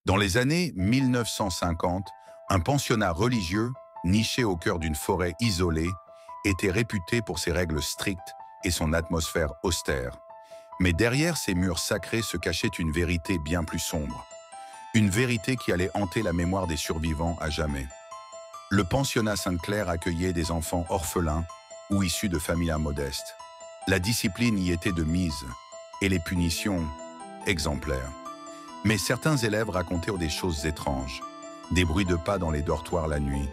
Dans les années 1950, un pensionnat religieux, niché au cœur d'une forêt isolée, était réputé pour ses règles strictes et son atmosphère austère. Mais derrière ces murs sacrés se cachait une vérité bien plus sombre. Une vérité qui allait hanter la mémoire des survivants à jamais. Le pensionnat Sainte-Claire accueillait des enfants orphelins ou issus de familles modestes. La discipline y était de mise et les punitions exemplaires. Mais certains élèves racontaient des choses étranges, des bruits de pas dans les dortoirs la nuit,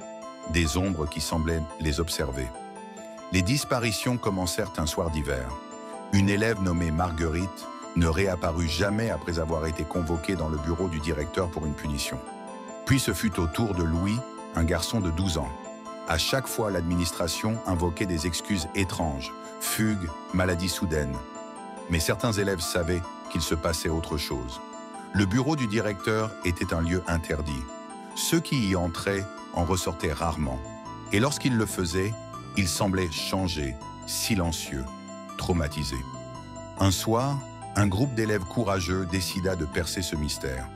des ombres qui semblaient les observer. Les disparitions commencèrent un soir d'hiver. Une élève nommée Marguerite ne réapparut jamais après avoir été convoquée dans le bureau du directeur pour une punition. Puis ce fut au tour de Louis, un garçon de 12 ans. À chaque fois, l'administration invoquait des excuses étranges, fugues, maladies soudaines. Mais certains élèves savaient qu'il se passait autre chose. Le bureau du directeur était un lieu interdit. Ceux qui y entraient en ressortaient rarement. Et lorsqu'ils le faisaient, ils semblaient changés, silencieux, traumatisés. Un soir, un groupe d'élèves courageux décida de percer ce mystère.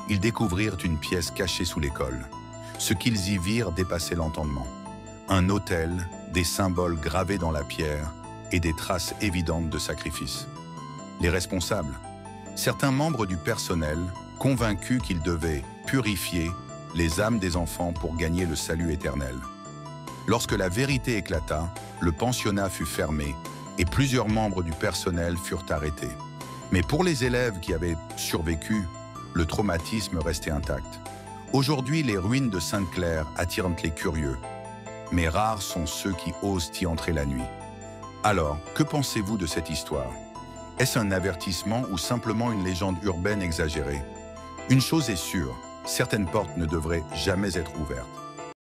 Ils découvrirent une pièce cachée sous l'école. Ce qu'ils y virent dépassait l'entendement. Un autel, des symboles gravés dans la pierre et des traces évidentes de sacrifice. Les responsables, certains membres du personnel, convaincus qu'ils devaient purifier les âmes des enfants pour gagner le salut éternel. Lorsque la vérité éclata, le pensionnat fut fermé et plusieurs membres du personnel furent arrêtés. Mais pour les élèves qui avaient survécu, le traumatisme restait intact. Aujourd'hui, les ruines de Sainte-Claire attirent les curieux, mais rares sont ceux qui osent y entrer la nuit. Alors, que pensez-vous de cette histoire? Est-ce un avertissement ou simplement une légende urbaine exagérée? Une chose est sûre, certaines portes ne devraient jamais être ouvertes.